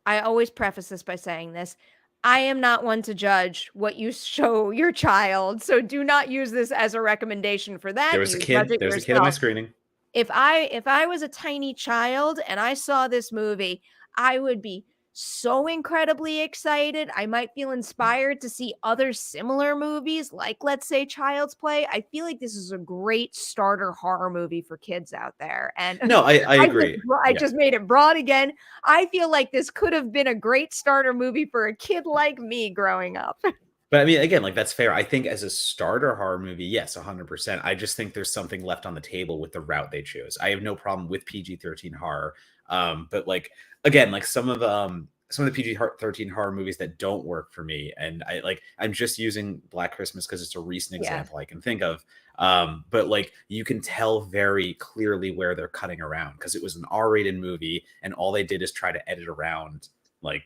always preface this by saying this. I am not one to judge what you show your child, so do not use this as a recommendation for that. There was a kid at my screening. If I was a tiny child and I saw this movie, I would be so incredibly excited. I might feel inspired to see other similar movies, like, let's say, Child's Play. I feel like this is a great starter horror movie for kids out there. And no, I agree. I just made it broad again. I feel like this could have been a great starter movie for a kid like me growing up. But I mean, again, like, that's fair. I think as a starter horror movie, yes, 100%. I just think there's something left on the table with the route they chose. I have no problem with PG-13 horror. But like, again, like some of the PG-13 horror movies that don't work for me, and I'm just using Black Christmas because it's a recent example I can think of. But like, you can tell very clearly where they're cutting around because it was an R-rated movie, and all they did is try to edit around like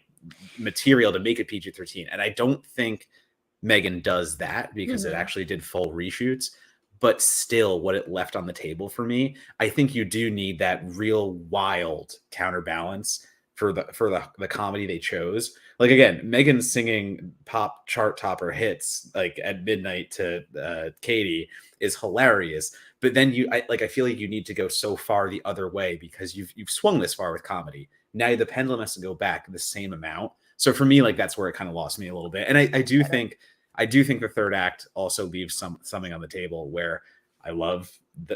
material to make it PG-13. And I don't think M3GAN does that because it actually did full reshoots, but still what it left on the table for me, I think you do need that real wild counterbalance for the comedy they chose. Like, again, M3GAN singing pop chart topper hits like at midnight to Katie is hilarious, but then I feel like you need to go so far the other way because you've swung this far with comedy. Now the pendulum has to go back the same amount. So for me, like, that's where it kind of lost me a little bit. And I do think the third act also leaves something on the table where I love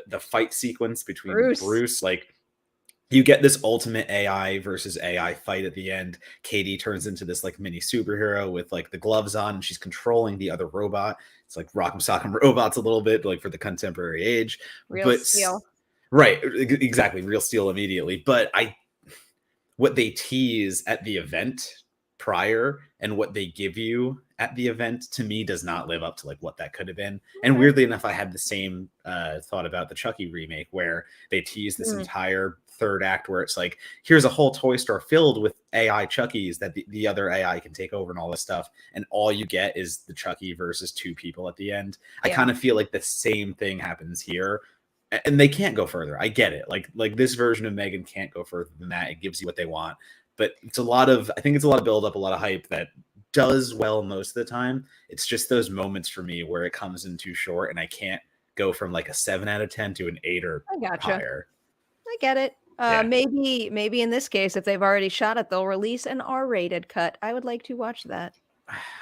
the fight sequence between Bruce. Like, you get this ultimate AI versus AI fight at the end. Katie turns into this like mini superhero with like the gloves on, and she's controlling the other robot. It's like Rock'em Sock'em Robots a little bit, like for the contemporary age. Real Steel. Right, exactly. Real Steel immediately. But what they tease at the event prior and what they give you at the event, to me, does not live up to like what that could have been. And weirdly enough, I had the same thought about the Chucky remake, where they tease this entire third act where it's like, here's a whole toy store filled with AI Chuckies that the other AI can take over and all this stuff, and all you get is the Chucky versus two people at the end. I kind of feel like the same thing happens here, and they can't go further. I get it. Like this version of M3GAN can't go further than that. It gives you what they want, but I think it's a lot of build up, a lot of hype that does well most of the time. It's just those moments for me where it comes in too short, and I can't go from like a 7 out of 10 to an 8 or higher. I get it. Maybe in this case, if they've already shot it, they'll release an R-rated cut. I would like to watch that.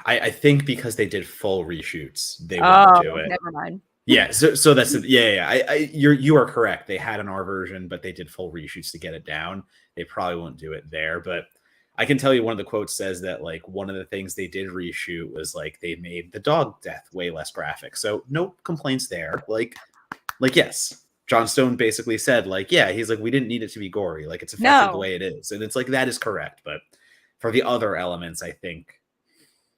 I think because they did full reshoots, they won't do it. Never mind. Yeah, so that's you are correct. They had an R version, but they did full reshoots to get it down. They probably won't do it there, but I can tell you one of the quotes says that like one of the things they did reshoot was like they made the dog death way less graphic. So no complaints there. Like yes, Jon Stone basically said like, yeah, he's like, we didn't need it to be gory. Like, it's effective the way it is, and it's like, that is correct. But for the other elements, I think,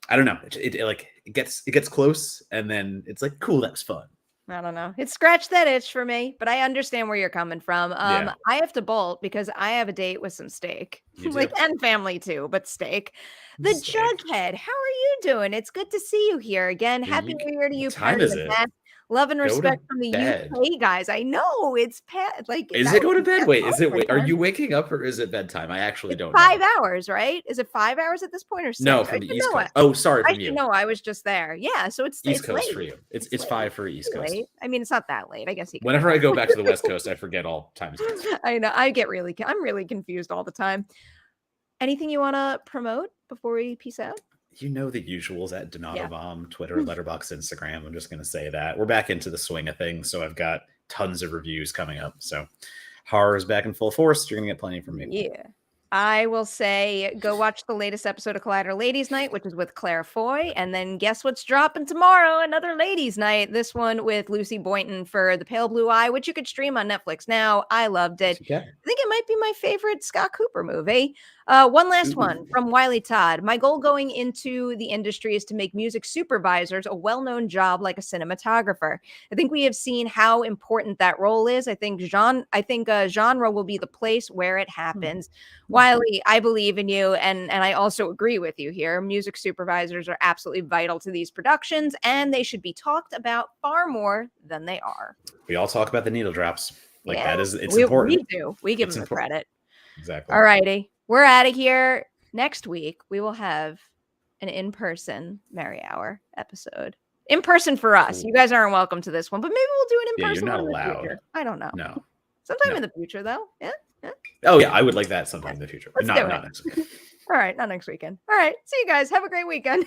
I don't know, it gets close, and then it's like, cool, that was fun. I don't know. It scratched that itch for me, but I understand where you're coming from. I have to bolt because I have a date with some steak, and family too, but steak. The Jughead, how are you doing? It's good to see you here again. Happy New Year to you. What time is it? Love and respect from the UK guys. I know it's like. Is it going to bed? Wait, are you waking up or is it bedtime? I actually don't know. 5 hours, right? Is it 5 hours at this point or 6? No, from the East Coast. Oh, sorry, from you. No, I was just there. Yeah, so it's East Coast late. for you. It's 5 for East Coast. Late. I mean, it's not that late. I guess whenever I go back to the West Coast, I forget all time zones. I know. I'm really confused all the time. Anything you want to promote before we peace out? You know the usuals at Donato Bomb, Twitter, Letterboxd, Instagram. I'm just going to say that. We're back into the swing of things, so I've got tons of reviews coming up. So horror is back in full force. You're going to get plenty from me. Yeah. I will say go watch the latest episode of Collider Ladies Night, which is with Claire Foy. And then guess what's dropping tomorrow? Another Ladies Night. This one with Lucy Boynton for The Pale Blue Eye, which you could stream on Netflix now. I loved it. Yeah. I think it might be my favorite Scott Cooper movie. One last one from Wiley Todd. My goal going into the industry is to make music supervisors a well-known job like a cinematographer. I think we have seen how important that role is. I think genre will be the place where it happens. Wiley, I believe in you, and I also agree with you here. Music supervisors are absolutely vital to these productions, and they should be talked about far more than they are. We all talk about the needle drops. It's important. We do. We give them the credit. Exactly. All righty. We're out of here. Next week, we will have an in-person Merri Hour episode. In person for us. You guys aren't welcome to this one, but maybe we'll do it in person. You're not allowed. Future. I don't know. No. Sometime in the future, though. Yeah. Oh, yeah. I would like that sometime in the future. Let's not next weekend. All right. Not next weekend. All right. See you guys. Have a great weekend.